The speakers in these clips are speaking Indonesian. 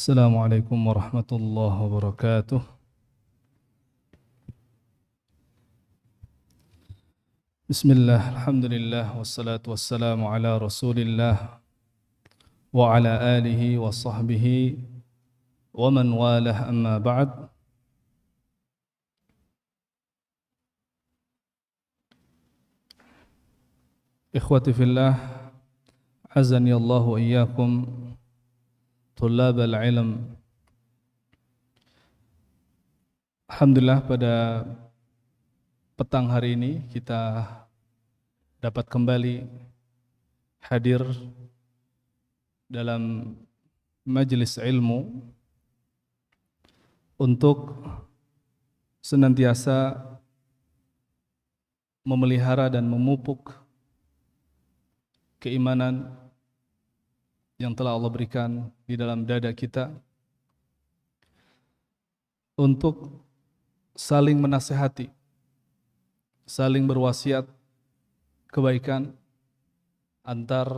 السلام عليكم ورحمة الله وبركاته. بسم الله الحمد لله والصلاة والسلام على رسول الله وعلى آله وصحبه ومن والاه أما بعد. إخوتي في الله عزني الله وإياكم طلاب العلم. Alhamdulillah pada petang hari ini kita dapat kembali hadir dalam majelis ilmu untuk senantiasa memelihara dan memupuk keimanan yang telah Allah berikan di dalam dada kita, untuk saling menasihati, saling berwasiat kebaikan antar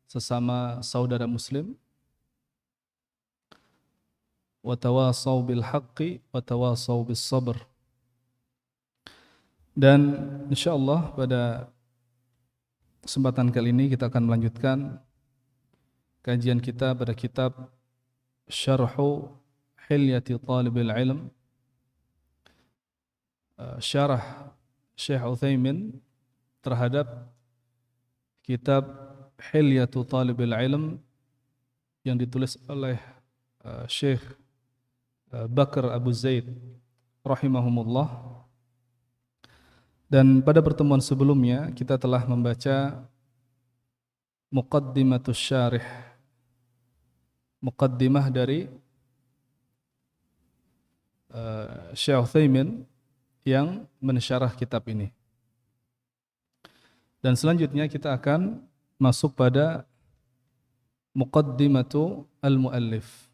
sesama saudara muslim, wa tawasaw bil haqqi wa tawasaw bis sabr. Dan insyaallah pada kesempatan kali ini kita akan melanjutkan kajian kita pada kitab Syarhu Hilyati Talibil Ilm, syarah Syekh Utsaimin terhadap kitab Hilyatu Talibil Ilm yang ditulis oleh Syekh Bakr Abu Zaid rahimahumullah. Dan pada pertemuan sebelumnya kita telah membaca Muqaddimatus Syarih, muqaddimah dari Syekh Utsaimin yang mensyarah kitab ini. Dan selanjutnya kita akan masuk pada Muqaddimatu al-Muallif,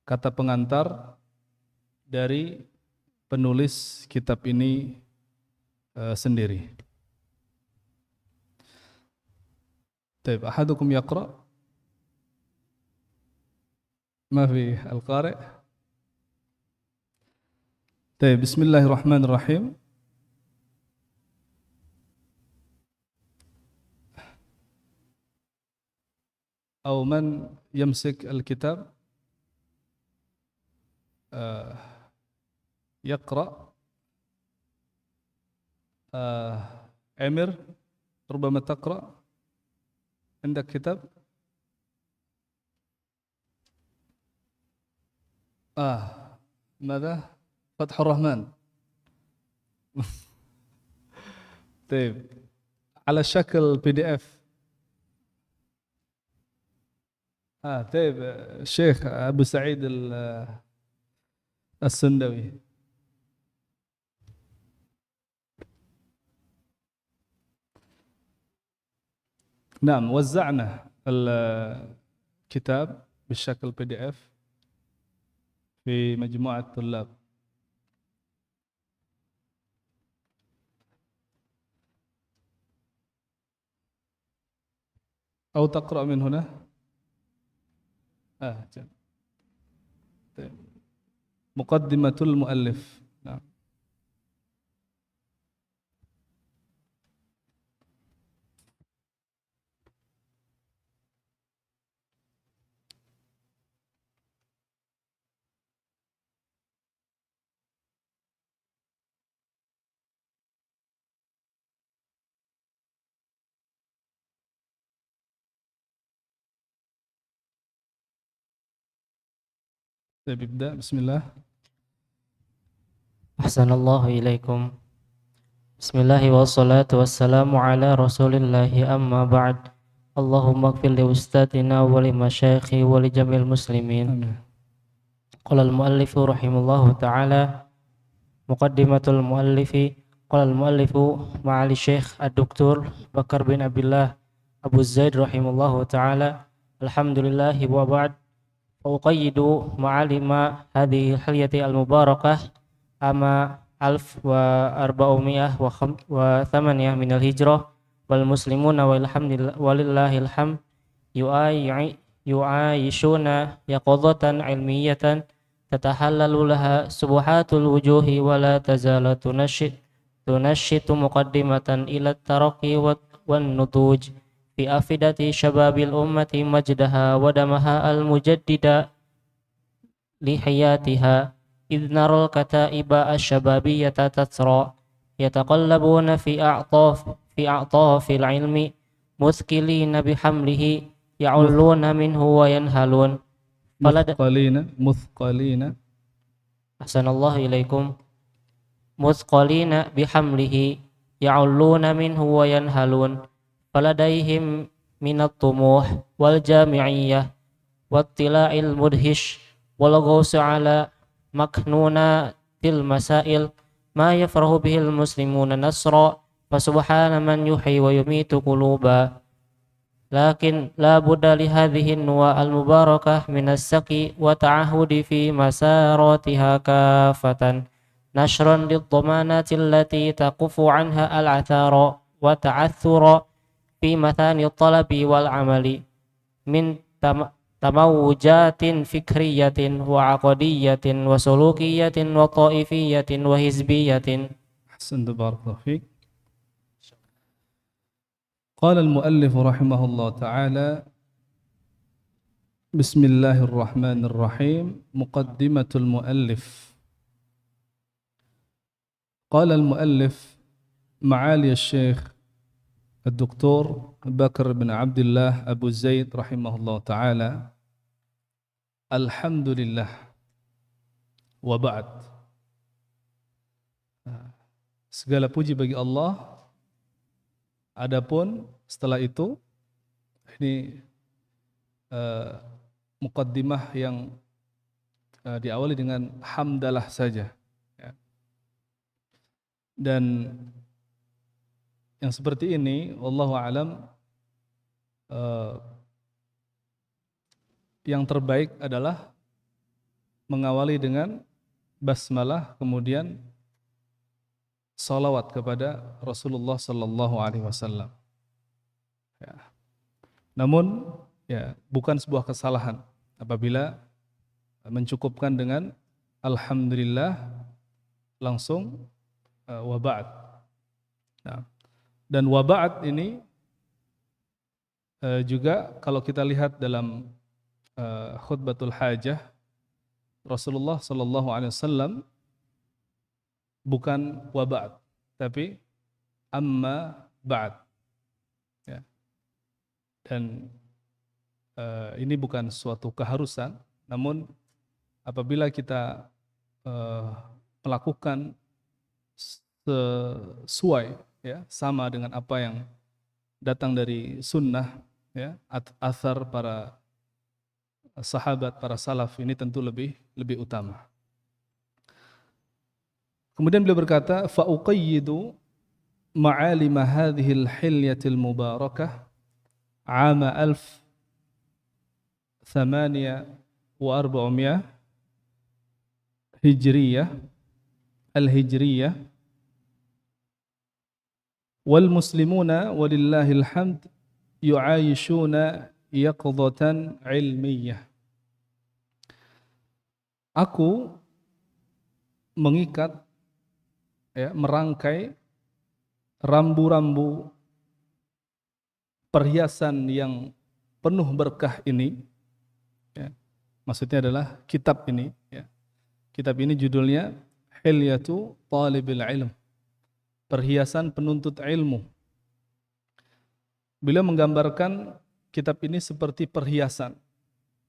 kata pengantar dari penulis kitab ini sendiri. Taib, ahadukum yaqra? Ma fi al-qari'? Taib, bismillahirrahmanirrahim. أو من يمسك الكتاب يقرأ. عمر ربما تقرأ، عندك كتاب؟ ماذا؟ فتح الرحمن. طيب، على شكل PDF. طيب، الشيخ أبو سعيد السندوي. نعم، وزعنا الكتاب بالشكل PDF في مجموعة الطلاب. أو تقرأ من هنا؟ مقدمة المؤلف. نعم. ابدأ، بسم الله. Ahsanallahu ilaikum. Bismillahi wassalatu wassalamu ala rasulillahi amma ba'd. Allahumma ighfir li ustadina wa li masyayikhi wa li jamil muslimin. Qala al-muallifu rahimahullahu ta'ala, muqaddimatul muallifi. Qala al-muallifu ma'ali syekh ad-doktor Bakar bin Abdullah Abu Zaid rahimahullahu ta'ala. Alhamdulillahi wa ba'd. Uqayyidu ma'alima hadhihi hilyati al-mubarakah ama 1408 minal hijrah wal muslimuna walillahil hamd يعايشون يقظة علمية تتحلل لها سبحات الوجوه ولا تزال تنشط مقدمة إلى الترقي والنضوج في أفئدة شباب الأمة مجدها ودمها المجدد لحياتها، إذ نرى الكتائب الشبابية تترى يتقلبون في أعطاف العلم مثقلين بحمله يعلون منه وينهلون. مثقلين أحسن الله إليكم. مثقلين بحمله يعلون منه وينهلون، فلديهم من الطموح والجامعية واطلاع المدهش والغوص على مكنونات المسائل ما يفرح به المسلمون نصرا، فسبحان من يحيي ويميت قلوبا. لكن لا بد لهذه النواة المباركة من السقي والتعهد في مساراتها كافة، نشرا للضمانات التي تقف عنها العثار وتعثر في مثاني الطلب والعمل من تموجات فكرية وعقدية وسلوكية وطائفية وحزبية. أحسنت، بارك الله فيك. قال المؤلف رحمه الله تعالى: بسم الله الرحمن الرحيم. مقدمة المؤلف. قال المؤلف: معالي الشيخ الدكتور بكر بن عبد الله أبو زيد رحمه الله تعالى، الحمد لله وبعد. Segala puji bagi Allah. Adapun setelah itu, ini muqaddimah yang diawali dengan hamdalah saja, ya. Dan yang seperti ini, wallahu alam, yang terbaik adalah mengawali dengan basmalah, kemudian salawat kepada Rasulullah sallallahu alaihi wasallam. Ya. Namun, ya, bukan sebuah kesalahan apabila mencukupkan dengan alhamdulillah langsung wa ba'd. Nah, dan wa ba'd ini juga kalau kita lihat dalam khutbatul hajah, Rasulullah sallallahu alaihi wasallam bukan wa ba'd, tapi amma ba'd, ya. Dan ini bukan suatu keharusan, namun apabila kita melakukan sesuai, ya, sama dengan apa yang datang dari sunnah, ya, athar para sahabat, para salaf, ini tentu lebih utama. Kemudian beliau berkata, fa uqayyidu ma'alim hadhihi al-hilyatil mubarakah 'ama 1400 hijriyah al-hijriyah wal muslimuna walillahil hamd yu'ayishuna yaqdatan ilmiyah. Aku mengikat, ya, merangkai rambu-rambu perhiasan yang penuh berkah ini, ya. Maksudnya adalah kitab ini, ya. Kitab ini judulnya Hilyatu Talibil Ilm, perhiasan penuntut ilmu. Beliau menggambarkan kitab ini seperti perhiasan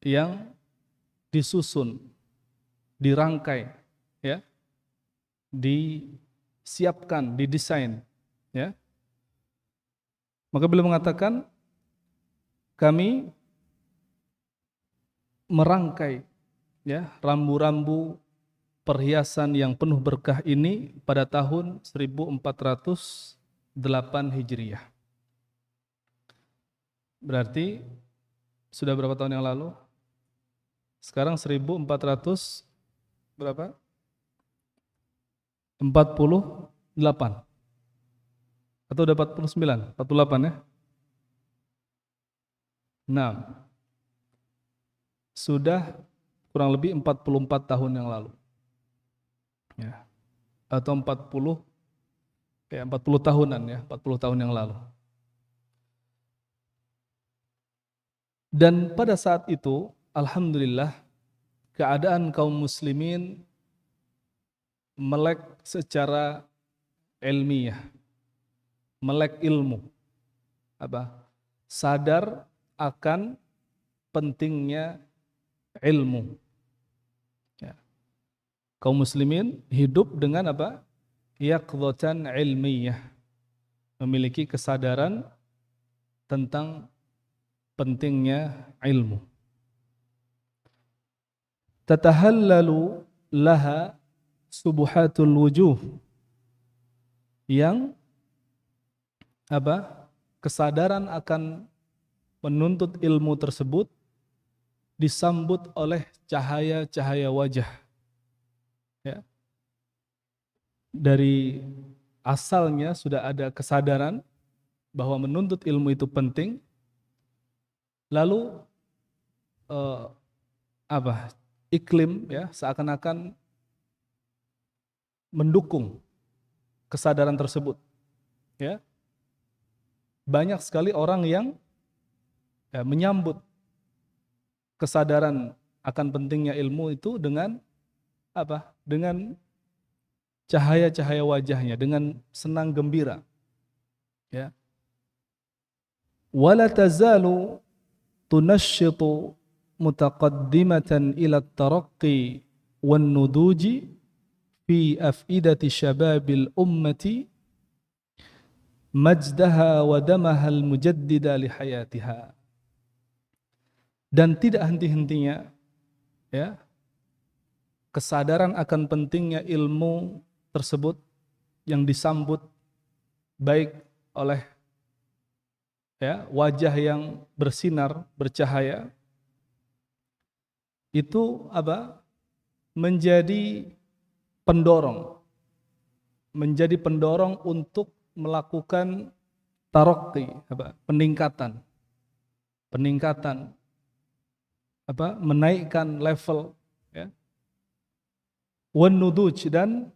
yang disusun, dirangkai, ya, disiapkan, didesain, ya. Maka beliau mengatakan, kami merangkai, ya, rambu-rambu perhiasan yang penuh berkah ini pada tahun 1408 Hijriah. Berarti sudah berapa tahun yang lalu? Sekarang 1400 berapa? 48 atau udah 49? 48, ya. Nah, sudah kurang lebih 44 tahun yang lalu. Ya. Atau 40 tahunan ya, 40 tahun yang lalu. Dan pada saat itu, alhamdulillah, keadaan kaum muslimin melek secara ilmiah, melek ilmu, sadar akan pentingnya ilmu. Ya. Kaum muslimin hidup dengan yaqdhatan ilmiyah, memiliki kesadaran tentang pentingnya ilmu. Tatahallalu laha subuhatul wujuh, yang kesadaran akan menuntut ilmu tersebut disambut oleh cahaya-cahaya wajah. Ya. Dari asalnya sudah ada kesadaran bahwa menuntut ilmu itu penting, lalu iklim ya seakan-akan mendukung kesadaran tersebut. Ya. Banyak sekali orang yang menyambut kesadaran akan pentingnya ilmu itu dengan dengan cahaya-cahaya wajahnya, dengan senang gembira. Ya. Wala tazalu tunashitu mutaqaddimatan ila at-taraqqi wan nuduji fi afidati syababil ummati majdaha wa damaha al-mujaddida li hayatiha. Dan tidak henti-hentinya ya kesadaran akan pentingnya ilmu tersebut yang disambut baik oleh wajah yang bersinar, bercahaya, itu menjadi pendorong untuk melakukan tarakki, peningkatan, menaikkan level, ya, wan nuduj, dan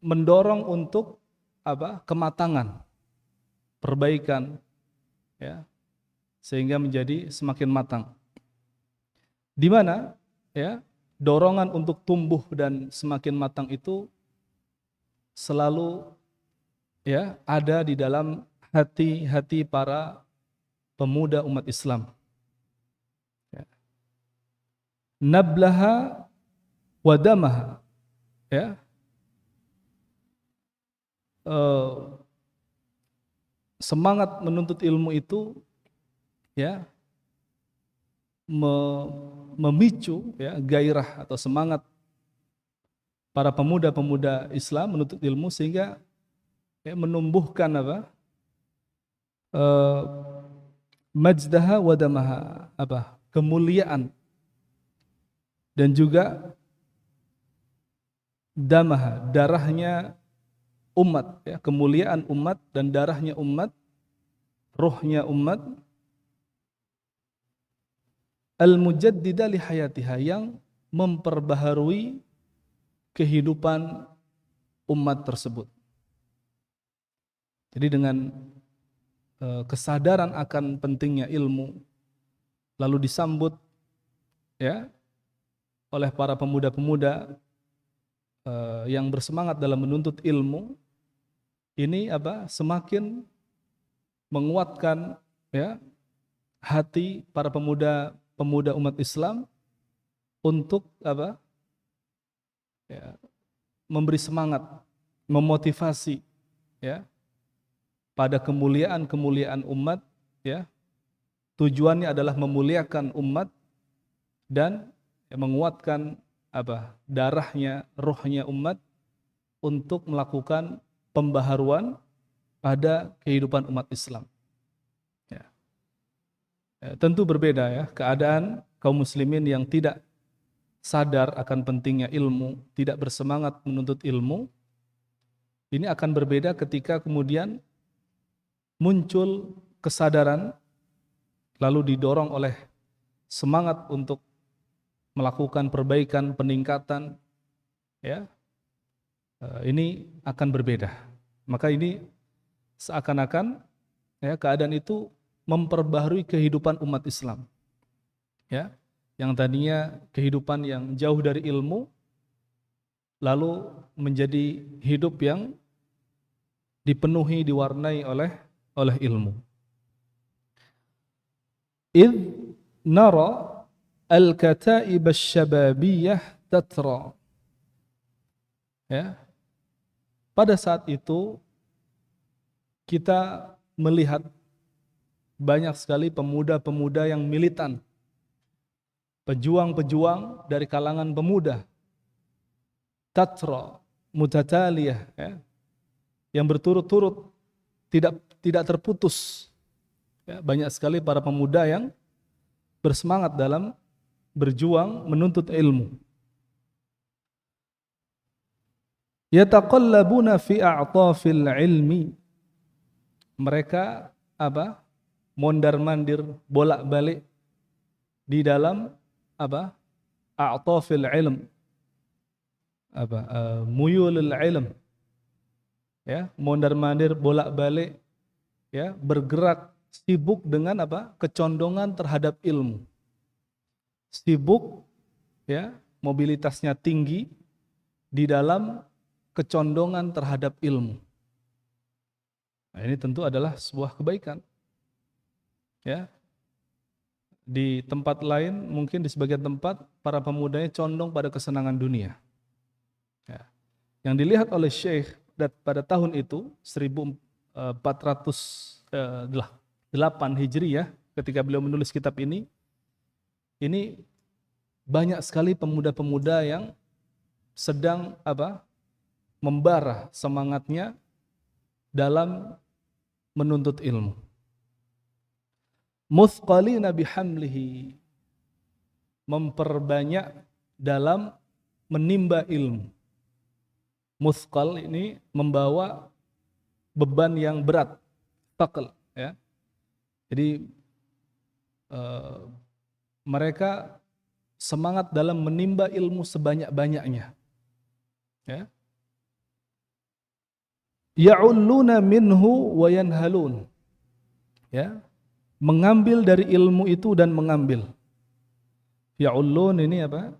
mendorong untuk kematangan, perbaikan, ya, sehingga menjadi semakin matang. Di mana ya dorongan untuk tumbuh dan semakin matang itu selalu ya ada di dalam hati-hati para pemuda umat Islam. Ya. Nablaha wadamaha, ya, semangat menuntut ilmu itu ya memicu ya gairah atau semangat para pemuda-pemuda Islam menuntut ilmu, sehingga ya, menumbuhkan majdaha wadamaha, kemuliaan, dan juga damaha, darahnya umat, ya, kemuliaan umat dan darahnya umat, ruhnya umat, al-mujaddida li hayatiha, yang memperbaharui kehidupan umat tersebut. Jadi dengan kesadaran akan pentingnya ilmu lalu disambut ya oleh para pemuda-pemuda yang bersemangat dalam menuntut ilmu, ini semakin menguatkan ya hati para pemuda umat Islam untuk ya, memberi semangat, memotivasi ya pada kemuliaan umat, ya. Tujuannya adalah memuliakan umat dan ya, menguatkan darahnya, ruhnya umat untuk melakukan pembaharuan pada kehidupan umat Islam. Ya. Ya, tentu berbeda ya keadaan kaum muslimin yang tidak sadar akan pentingnya ilmu, tidak bersemangat menuntut ilmu. Ini akan berbeda ketika kemudian muncul kesadaran lalu didorong oleh semangat untuk melakukan perbaikan, peningkatan, ya, ini akan berbeda. Maka ini seakan-akan ya keadaan itu memperbaharui kehidupan umat Islam. Ya, yang tadinya kehidupan yang jauh dari ilmu lalu menjadi hidup yang dipenuhi, diwarnai oleh ilmu. Idh nara al-kataib asy-syababiyah tatra. Ya. Pada saat itu kita melihat banyak sekali pemuda-pemuda yang militan, pejuang-pejuang dari kalangan pemuda, tatra, mutataliyah, ya, yang berturut-turut, tidak terputus. Ya, banyak sekali para pemuda yang bersemangat dalam berjuang menuntut ilmu. Yataqallabuna fi a'tafil ilmi. Mereka apa? Mondar-mandir, bolak-balik di dalam apa? A'tafil ilm. Muyulul ilm. Ya, mondar-mandir, bolak-balik, ya, bergerak, sibuk dengan apa? Kecondongan terhadap ilmu. Sibuk, ya, mobilitasnya tinggi di dalam kecondongan terhadap ilmu. Nah, ini tentu adalah sebuah kebaikan. Ya. Di tempat lain, mungkin di sebagian tempat para pemudanya condong pada kesenangan dunia. Ya. Yang dilihat oleh Syekh pada tahun itu 1408 Hijriah, ketika beliau menulis kitab ini banyak sekali pemuda-pemuda yang sedang membara semangatnya dalam menuntut ilmu. Muthqalina bihamlihi, memperbanyak dalam menimba ilmu. Muthqal ini membawa beban yang berat, thaqal, ya. Jadi mereka semangat dalam menimba ilmu sebanyak-banyaknya. Ya. Ya'ulluna minhu wa yanhalun. Ya. Mengambil dari ilmu itu dan mengambil. Ya'ullun ini apa?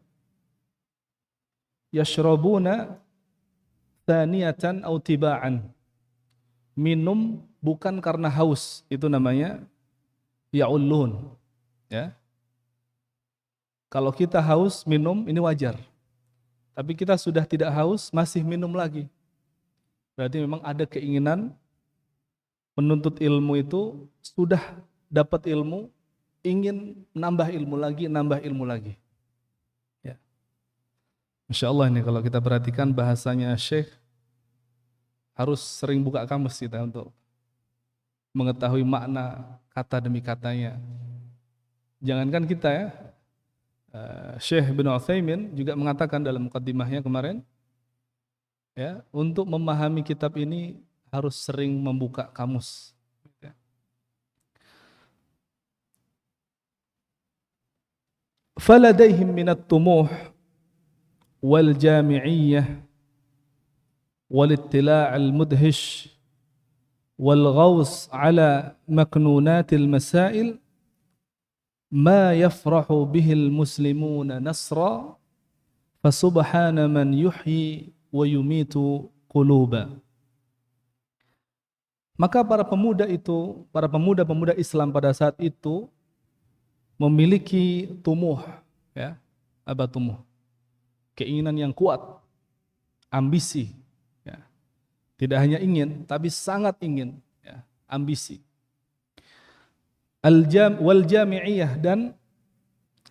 Yashrabuna thaniyatan aw tiba'an. Minum bukan karena haus, itu namanya ya'ullun. Ya. Kalau kita haus minum ini wajar. Tapi kita sudah tidak haus, masih minum lagi. Berarti memang ada keinginan menuntut ilmu itu, sudah dapat ilmu, ingin nambah ilmu lagi. Ya. Masya Allah ini kalau kita perhatikan bahasanya Syekh, harus sering buka kamus kita untuk mengetahui makna kata demi katanya. Jangankan kita ya, Syekh bin Utsaimin juga mengatakan dalam muqaddimahnya kemarin, ya, untuk memahami kitab ini harus sering membuka kamus. Faladaihim minat tumuh wal jami'iyah wal ittila' al mudhish wal ghaws ala maknunatil masail ma yafrahu bihil muslimuna nasra fasubhana man yuhyi wa yumitu quluba. Maka para pemuda-pemuda Islam pada saat itu memiliki tumuh, ya, tumuh? Keinginan yang kuat, ambisi, ya. Tidak hanya ingin, tapi sangat ingin, ya, ambisi. Wal jami'iyah, dan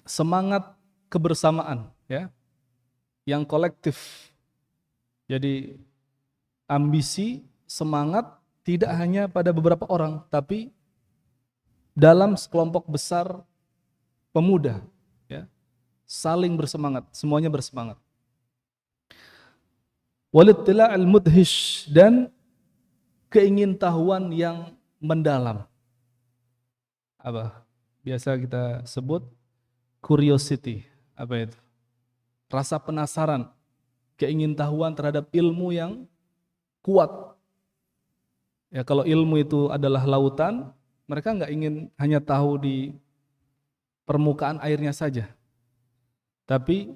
semangat kebersamaan, ya, yang kolektif. Jadi ambisi, semangat tidak hanya pada beberapa orang, tapi dalam sekelompok besar pemuda, ya, saling bersemangat, semuanya bersemangat. Walittila' al-mudhish, dan keingintahuan yang mendalam. Biasa kita sebut curiosity, apa itu? Rasa penasaran, keingintahuan terhadap ilmu yang kuat. Ya, kalau ilmu itu adalah lautan, mereka nggak ingin hanya tahu di permukaan airnya saja, tapi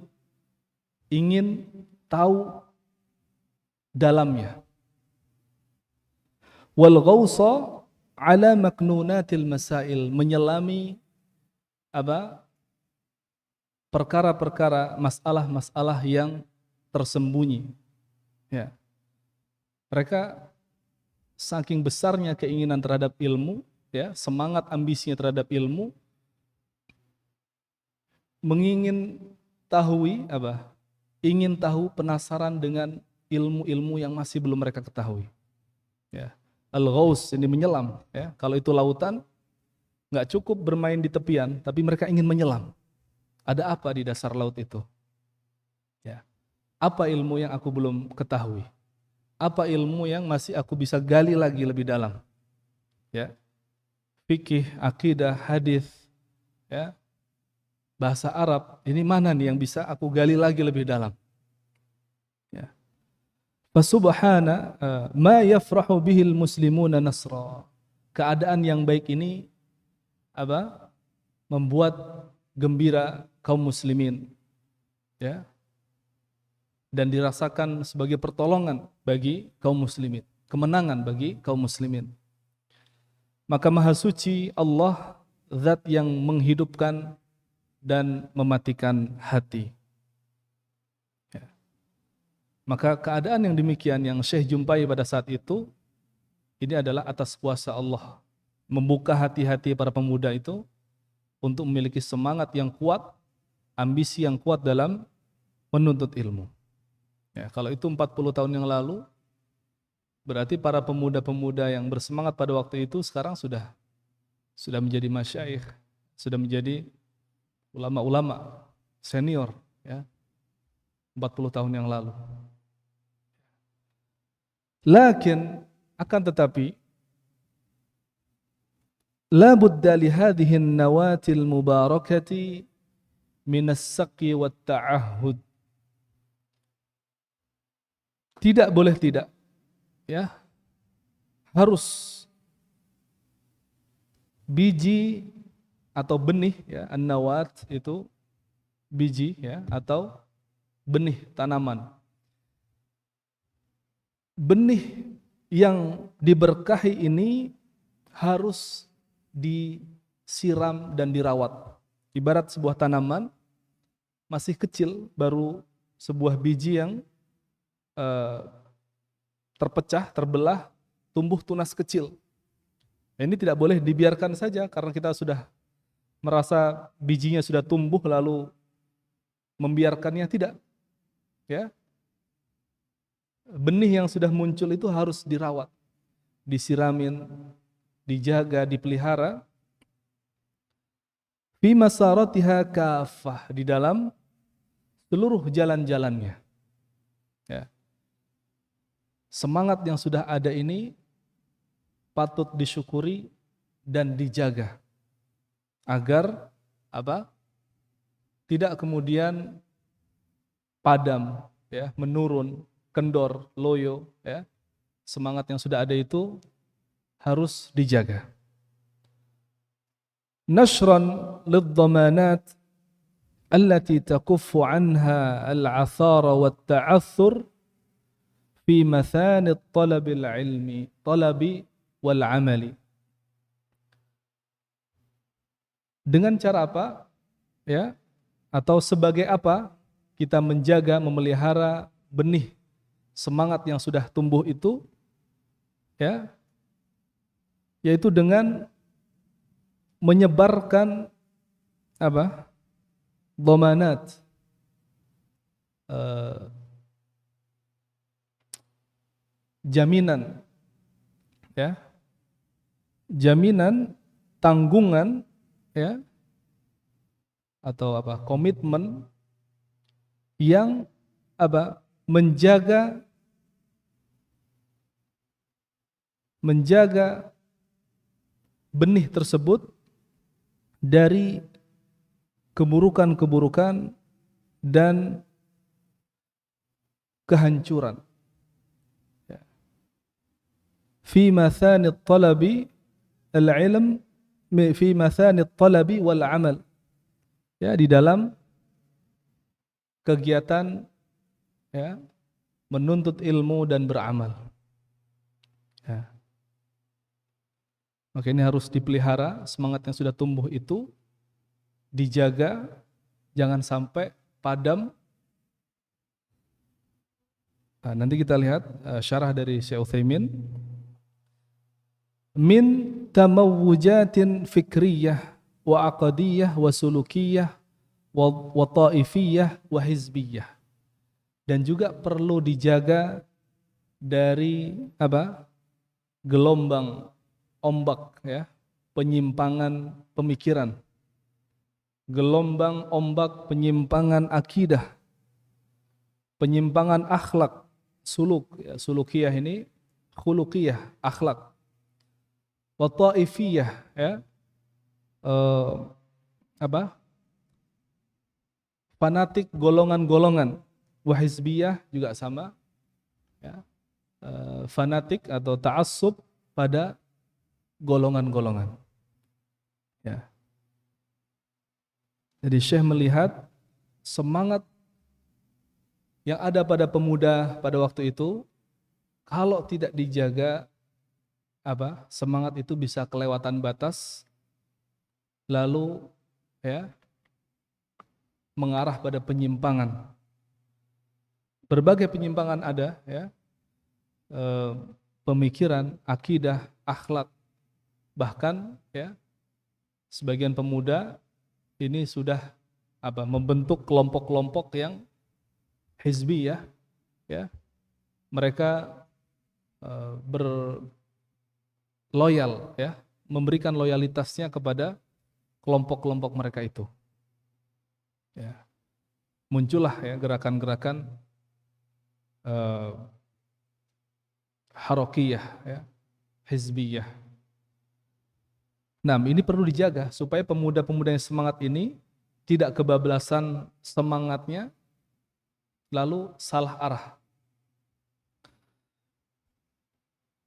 ingin tahu dalamnya. Wal ghausa ala maknunatil masail, menyelami apa? Perkara-perkara, masalah-masalah yang tersembunyi. Ya. Mereka saking besarnya keinginan terhadap ilmu, ya, semangat ambisinya terhadap ilmu, mengingin tahui apa? Ingin tahu, penasaran dengan ilmu-ilmu yang masih belum mereka ketahui. Ya. Al-ghaus, ini menyelam, ya. Kalau itu lautan, nggak cukup bermain di tepian, tapi mereka ingin menyelam. Ada apa di dasar laut itu? Ya. Apa ilmu yang aku belum ketahui? Apa ilmu yang masih aku bisa gali lagi lebih dalam? Ya. Fikih, akidah, hadis, ya. Bahasa Arab, ini mana nih yang bisa aku gali lagi lebih dalam? Ya. Fasubhana ma yafrahu bihil muslimuna nasra. Keadaan yang baik ini apa? Membuat gembira kaum muslimin, ya, dan dirasakan sebagai pertolongan bagi kaum muslimin, kemenangan bagi kaum muslimin. Maka maha suci Allah, zat yang menghidupkan dan mematikan hati. Ya. Maka keadaan yang demikian yang Syekh jumpai pada saat itu, ini adalah atas kuasa Allah, membuka hati-hati para pemuda itu untuk memiliki semangat yang kuat, ambisi yang kuat dalam menuntut ilmu. Ya, kalau itu 40 tahun yang lalu, berarti para pemuda-pemuda yang bersemangat pada waktu itu sekarang sudah menjadi masyayikh, sudah menjadi ulama-ulama senior, ya, 40 tahun yang lalu. Lakin akan tetapi la budda li hadhihi an-nawatil mubarakati min as-saqi wat ta'ahhud. Tidak boleh tidak, ya, harus biji atau benih, ya, an-nawat itu biji, ya, atau benih tanaman. Benih yang diberkahi ini harus disiram dan dirawat. Ibarat sebuah tanaman masih kecil, baru sebuah biji yang terpecah, terbelah, tumbuh tunas kecil. Ini tidak boleh dibiarkan saja karena kita sudah merasa bijinya sudah tumbuh lalu membiarkannya, tidak. Ya. Benih yang sudah muncul itu harus dirawat, disiramin, dijaga, dipelihara. Fi masaratiha kafah, di dalam seluruh jalan-jalannya. Ya. Semangat yang sudah ada ini patut disyukuri dan dijaga agar apa? Tidak kemudian padam, ya, menurun, kendor, loyo, ya. Semangat yang sudah ada itu harus dijaga. Nashran lidhamanat allati takuffu anha al-athara wat ta'athur fi mathanit talabil ilmi, talabi wal amali. Dengan cara apa? Ya, atau sebagai apa kita menjaga, memelihara benih semangat yang sudah tumbuh itu, ya, yaitu dengan menyebarkan apa? Dhamanat, jaminan, ya, jaminan, tanggungan, ya, atau apa, komitmen yang apa, menjaga benih tersebut dari keburukan-keburukan dan kehancuran. Ya. Fi mathani talabi al-ilm, fi mathani talabi wal amal. Ya, di dalam kegiatan ya, menuntut ilmu dan beramal. Ya. Maka ini harus dipelihara, semangat yang sudah tumbuh itu dijaga, jangan sampai padam. Nah, nanti kita lihat syarah dari Syekh Utsaimin. Min tamawujatin fikriyah wa aqadiyah wa sulukiyah wa ta'ifiyah wa hizbiyah. Dan juga perlu dijaga dari gelombang ombak ya, penyimpangan pemikiran, gelombang ombak penyimpangan akidah, penyimpangan akhlak, suluk ya, sulukiyah ini khuluqiyah, akhlak, wa ta'ifiyah ya, fanatik golongan-golongan, wa hizbiyah juga sama ya, fanatik atau ta'assub pada golongan-golongan. Ya. Jadi Syekh melihat semangat yang ada pada pemuda pada waktu itu, kalau tidak dijaga semangat itu bisa kelewatan batas, lalu ya mengarah pada penyimpangan. Berbagai penyimpangan ada ya, pemikiran, akidah, akhlak, bahkan ya sebagian pemuda ini sudah membentuk kelompok-kelompok yang hizbi ya, mereka berloyal ya, memberikan loyalitasnya kepada kelompok-kelompok mereka itu. Ya. Muncullah ya gerakan-gerakan harokiyah ya, hizbiyah. Nah, ini perlu dijaga supaya pemuda-pemuda yang semangat ini tidak kebablasan semangatnya lalu salah arah.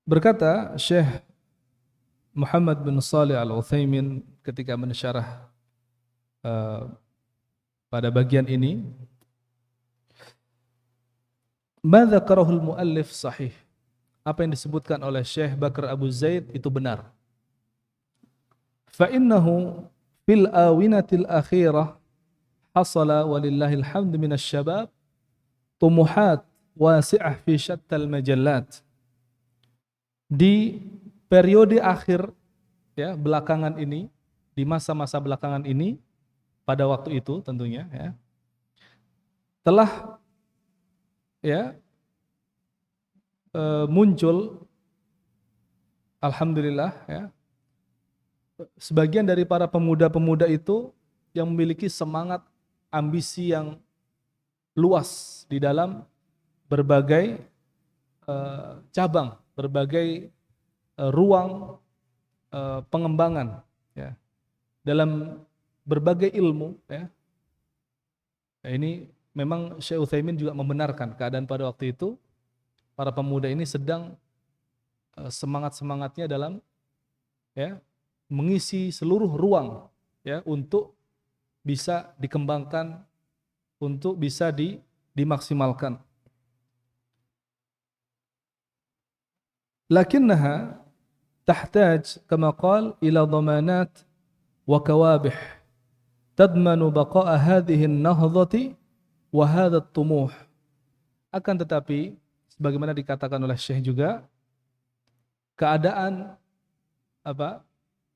Berkata Syekh Muhammad bin Shalih Al-Utsaimin ketika mensyarah pada bagian ini, ma dzakarahul muallif sahih. Apa yang disebutkan oleh Syekh Bakar Abu Zaid itu benar. Fa innahu fil awinatil akhirah hasala walillahil hamd minasy syabab tumuhat wasi'ah fi syattal majallat. Di periode akhir ya, belakangan ini, di masa-masa belakangan ini, pada waktu itu tentunya ya, telah ya muncul alhamdulillah ya, sebagian dari para pemuda-pemuda itu yang memiliki semangat, ambisi yang luas di dalam berbagai cabang, berbagai ruang pengembangan ya, dalam berbagai ilmu ya. Nah, ini memang Syekh Utsaimin juga membenarkan keadaan pada waktu itu para pemuda ini sedang semangat-semangatnya dalam ya mengisi seluruh ruang ya untuk bisa dikembangkan, untuk bisa dimaksimalkan. Lakinnaha tahtaj kama qala ila dhamanat wa kawabih tadmanu baqa'a hadhihi an-nahdhati wa hadha at-tumuh. Akan tetapi sebagaimana dikatakan oleh Syekh juga, keadaan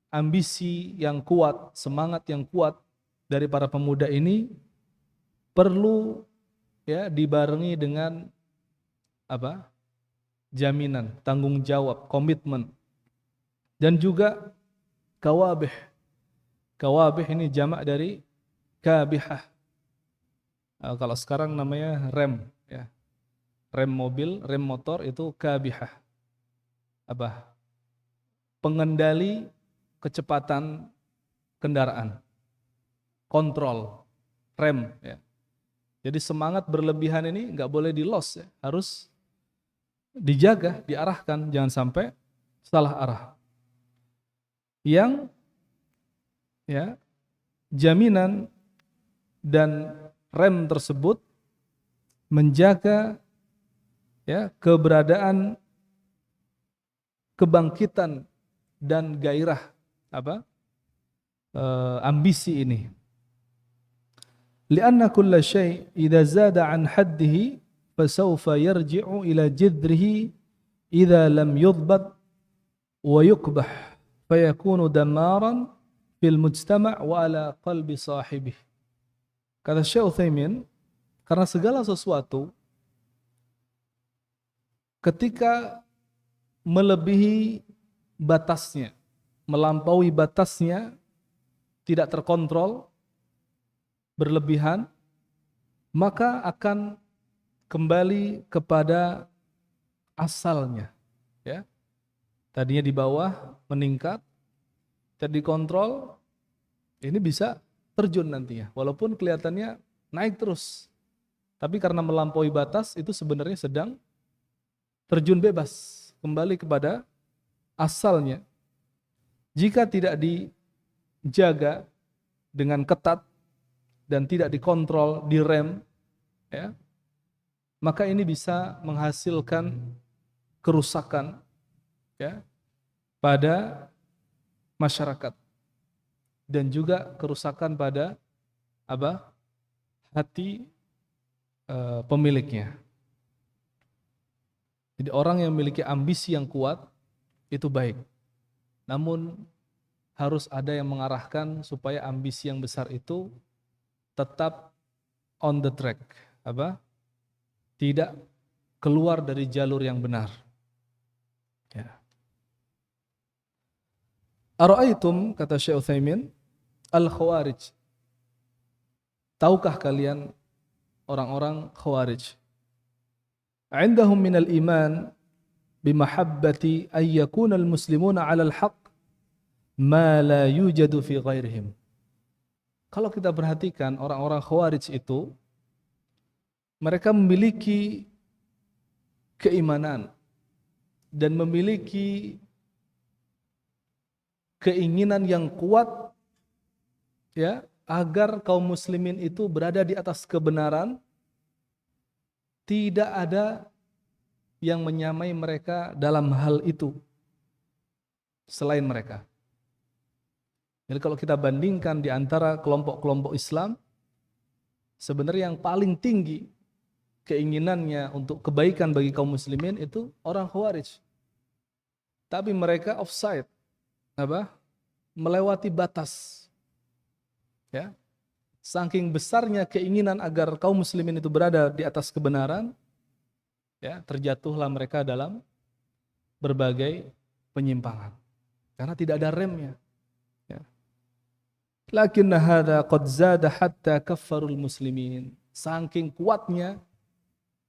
ambisi yang kuat, semangat yang kuat dari para pemuda ini perlu ya dibarengi dengan jaminan, tanggung jawab, komitmen, dan juga kawabih. Kawabih ini jamak dari kabihah. Kalau sekarang namanya rem ya. Rem mobil, rem motor itu kabihah. Pengendali kecepatan kendaraan. kontrol, rem, ya. Jadi semangat berlebihan ini nggak boleh di-loss, ya. Harus dijaga, diarahkan, jangan sampai salah arah. Yang ya jaminan dan rem tersebut menjaga ya keberadaan, kebangkitan dan gairah ambisi ini. Lianna kulla syai' idza zada an haddihi fasawfa yarji'u ila jidrihi idza lam yudbat wa yukbah fayakunu damaran fil mujtama' wa ala qalbi sahibih. Kata Syekh Utsaimin, karena segala sesuatu ketika melebihi batasnya, melampaui batasnya, tidak terkontrol, berlebihan, maka akan kembali kepada asalnya. Ya. Tadinya di bawah, meningkat, tidak dikontrol, ini bisa terjun nantinya. Walaupun kelihatannya naik terus, tapi karena melampaui batas, itu sebenarnya sedang terjun bebas, kembali kepada asalnya. Jika tidak dijaga dengan ketat dan tidak dikontrol, direm, ya, maka ini bisa menghasilkan kerusakan ya pada masyarakat dan juga kerusakan pada hati pemiliknya. Jadi orang yang memiliki ambisi yang kuat itu baik. Namun harus ada yang mengarahkan supaya ambisi yang besar itu tetap on the track, tidak keluar dari jalur yang benar. Ya. Ara'aitum, kata Syekh Utsaimin, al-khawarij. Tahukah kalian orang-orang khawarij? Indahum minal iman bimahabbati ay yakuna al-muslimuna 'ala al-haqq ma la yujadu fi ghairihim. Kalau kita perhatikan orang-orang khawarij itu, mereka memiliki keimanan dan memiliki keinginan yang kuat ya agar kaum muslimin itu berada di atas kebenaran, tidak ada yang menyamai mereka dalam hal itu selain mereka. Jadi kalau kita bandingkan di antara kelompok-kelompok Islam, sebenarnya yang paling tinggi keinginannya untuk kebaikan bagi kaum muslimin itu orang Khawarij. Tapi mereka offside, melewati batas. Ya. Saking besarnya keinginan agar kaum muslimin itu berada di atas kebenaran, ya, terjatuhlah mereka dalam berbagai penyimpangan. Karena tidak ada remnya. Lakinna hadza qad zada hatta kaffarul muslimin. Saking kuatnya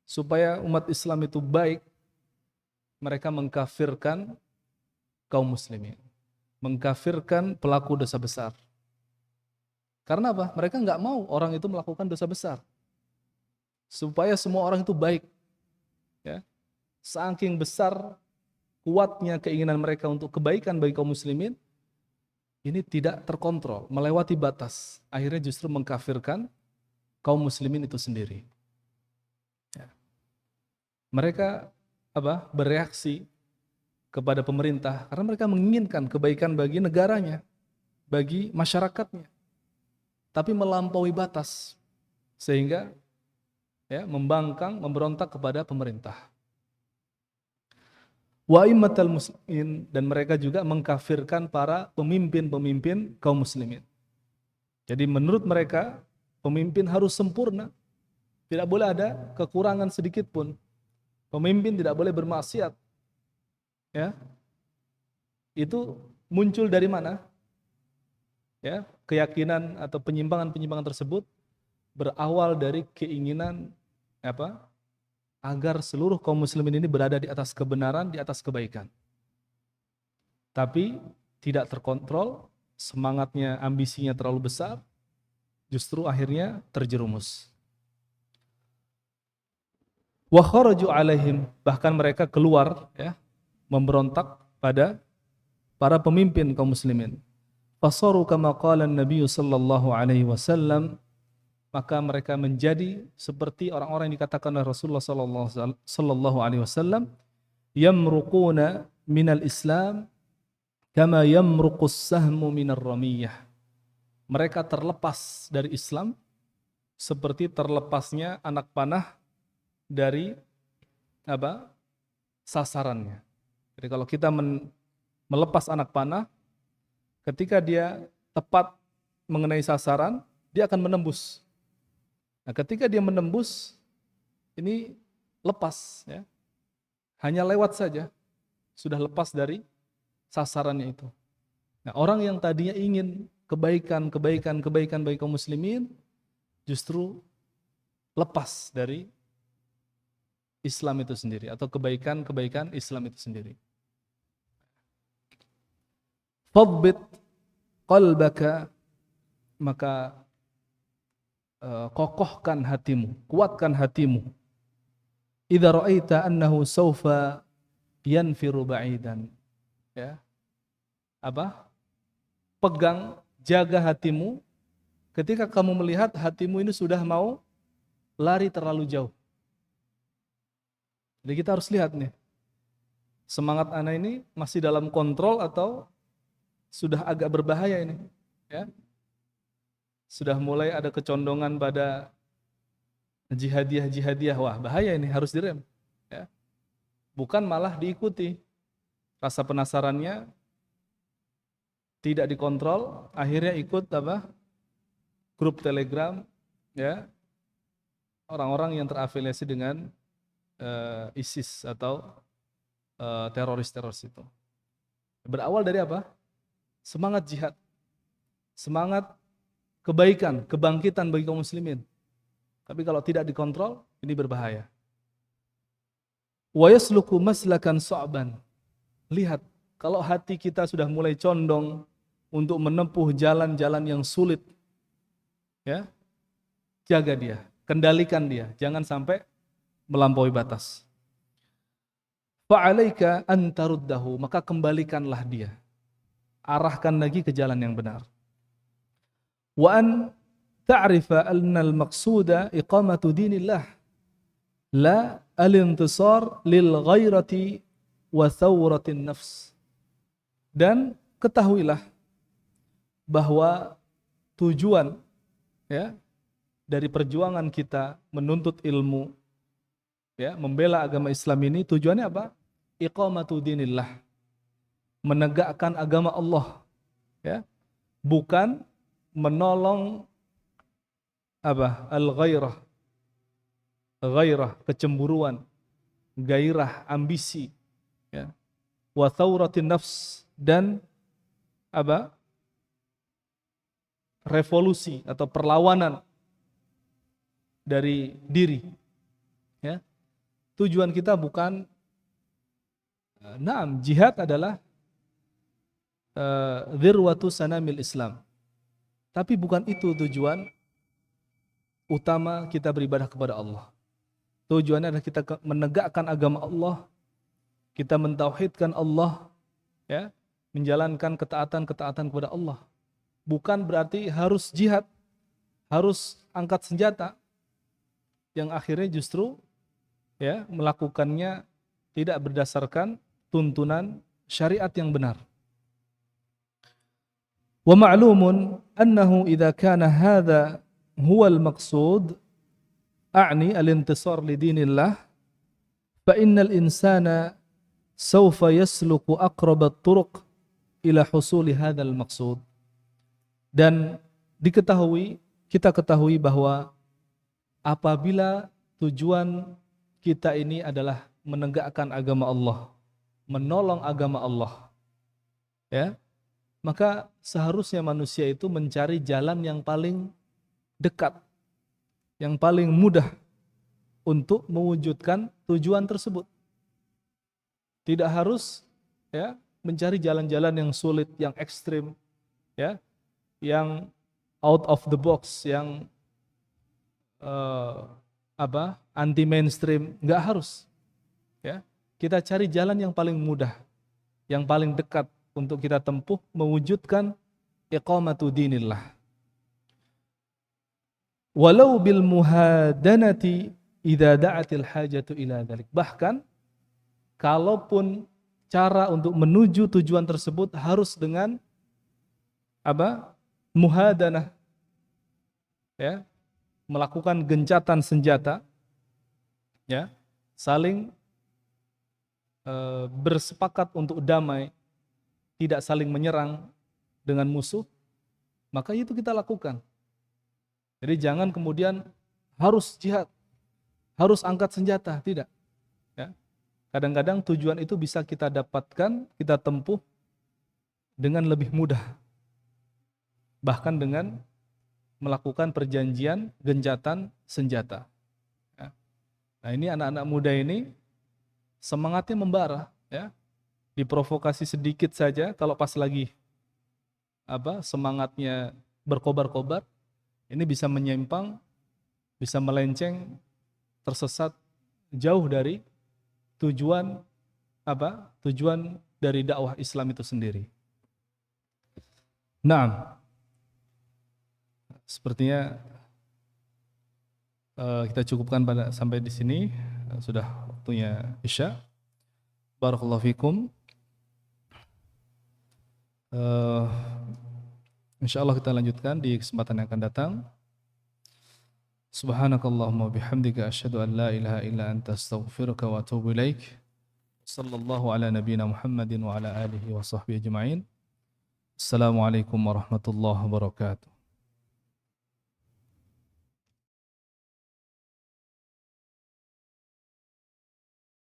supaya umat Islam itu baik, mereka mengkafirkan kaum muslimin, mengkafirkan pelaku dosa besar. Karena apa? Mereka nggak mau orang itu melakukan dosa besar. Supaya semua orang itu baik. Ya. Saking besar kuatnya keinginan mereka untuk kebaikan bagi kaum muslimin, ini tidak terkontrol, melewati batas. Akhirnya justru mengkafirkan kaum muslimin itu sendiri. Ya. Mereka bereaksi kepada pemerintah karena mereka menginginkan kebaikan bagi negaranya, bagi masyarakatnya. Tapi melampaui batas sehingga ya membangkang, memberontak kepada pemerintah. Wa immatal muslimin, dan mereka juga mengkafirkan para pemimpin-pemimpin kaum muslimin. Jadi menurut mereka pemimpin harus sempurna. Tidak boleh ada kekurangan sedikit pun. Pemimpin tidak boleh bermaksiat. Ya. Itu muncul dari mana? Ya, keyakinan atau penyimpangan-penyimpangan tersebut berawal dari keinginan agar seluruh kaum muslimin ini berada di atas kebenaran, di atas kebaikan. Tapi tidak terkontrol, semangatnya, ambisinya terlalu besar, justru akhirnya terjerumus. Wa kharaju alaihim, bahkan mereka keluar ya, memberontak pada para pemimpin kaum muslimin. Fasaru kama qala an-nabiy sallallahu alaihi wasallam, maka mereka menjadi seperti orang-orang yang dikatakan oleh Rasulullah sallallahu alaihi wasallam, yamruquna minal Islam kama yamruqus sahmu minar ramiyah. Mereka terlepas dari Islam seperti terlepasnya anak panah dari sasarannya. Jadi kalau kita melepas anak panah, ketika dia tepat mengenai sasaran, dia akan menembus. Nah, ketika dia menembus, ini lepas, ya. Hanya lewat saja, sudah lepas dari sasarannya itu. Nah, orang yang tadinya ingin kebaikan bagi kaum muslimin, justru lepas dari Islam itu sendiri, atau kebaikan Islam itu sendiri. Fadbit qalbaka, maka kokohkan hatimu, kuatkan hatimu. Idza ra'aita annahu sawfa yanfiru ba'idan. Ya. Pegang, jaga hatimu ketika kamu melihat hatimu ini sudah mau lari terlalu jauh. Jadi kita harus lihat nih, semangat anak ini masih dalam kontrol atau sudah agak berbahaya ini, ya. Sudah mulai ada kecondongan pada jihadiyah, wah bahaya ini, harus direm, ya. Bukan malah diikuti. Rasa penasarannya tidak dikontrol, akhirnya ikut grup Telegram, ya, orang-orang yang terafiliasi dengan ISIS atau teroris-teroris itu. Berawal dari apa? Semangat jihad, semangat kebaikan, kebangkitan bagi kaum muslimin. Tapi kalau tidak dikontrol, ini berbahaya. Wa yasluku maslakan su'ban. Lihat, kalau hati kita sudah mulai condong untuk menempuh jalan-jalan yang sulit, ya, jaga dia, kendalikan dia, jangan sampai melampaui batas. Fa'alaika an taruddahu, maka kembalikanlah dia, arahkan lagi ke jalan yang benar. Wa an ta'rifa anna al-maqsuda iqamatu dinillah, la al-intisar lil ghairati wa thawratin nafs. Dan ketahuilah bahwa tujuan, ya, dari perjuangan kita menuntut ilmu, ya, membela agama Islam ini, tujuannya apa? Iqamatu dinillah, menegakkan agama Allah, ya, bukan menolong al-ghairah, kecemburuan, gairah, ambisi, ya, wa thawratin nafs, dan revolusi atau perlawanan dari diri, ya. Tujuan kita bukan jihad adalah dzirwatu sanamil Islam. Tapi bukan itu tujuan utama kita beribadah kepada Allah. Tujuannya adalah kita menegakkan agama Allah, kita mentauhidkan Allah, ya, menjalankan ketaatan kepada Allah. Bukan berarti harus jihad, harus angkat senjata, yang akhirnya justru, ya, melakukannya tidak berdasarkan tuntunan syariat yang benar. Wa ma'lumun annahu idza kana hadha huwa al-maqsud, a'ni al-intisar li dinillah, fa innal insana sawfa yasluku aqrab at-turuq ila husuli hadzal maqsud. Dan kita ketahui bahwa apabila tujuan kita ini adalah menegakkan agama Allah, menolong agama Allah, ya, maka seharusnya manusia itu mencari jalan yang paling dekat, yang paling mudah untuk mewujudkan tujuan tersebut. Tidak harus, ya, mencari jalan-jalan yang sulit, yang ekstrim, ya, yang out of the box, yang anti mainstream, nggak harus. Ya, kita cari jalan yang paling mudah, yang paling dekat untuk kita tempuh mewujudkan iqamatu dinillah. Walau bil muhadanati idza da'atil hajatu ila dzalik. Bahkan kalaupun cara untuk menuju tujuan tersebut harus dengan muhadanah, ya, melakukan gencatan senjata, ya, saling bersepakat untuk damai, tidak saling menyerang dengan musuh, maka itu kita lakukan. Jadi jangan kemudian harus jihad, harus angkat senjata, tidak. Ya. Kadang-kadang tujuan itu bisa kita dapatkan, kita tempuh dengan lebih mudah. Bahkan dengan melakukan perjanjian gencatan senjata. Ya. Nah, ini anak-anak muda ini semangatnya membara, ya. Diprovokasi sedikit saja, kalau pas lagi semangatnya berkobar-kobar, ini bisa menyimpang, bisa melenceng, tersesat jauh dari tujuan tujuan dari dakwah Islam itu sendiri. Nah, sepertinya kita cukupkan sampai di sini. Sudah waktunya Isya. Barakallahu fikum. Insyaallah kita lanjutkan di kesempatan yang akan datang. Subhanakallahumma bihamdika asyhadu an la ilaha illa anta astaghfiruka wa atubu ilaik. Sallallahu ala nabiyyina Muhammadin wa ala alihi wa sahbihi ajma'in. Assalamualaikum warahmatullahi wabarakatuh.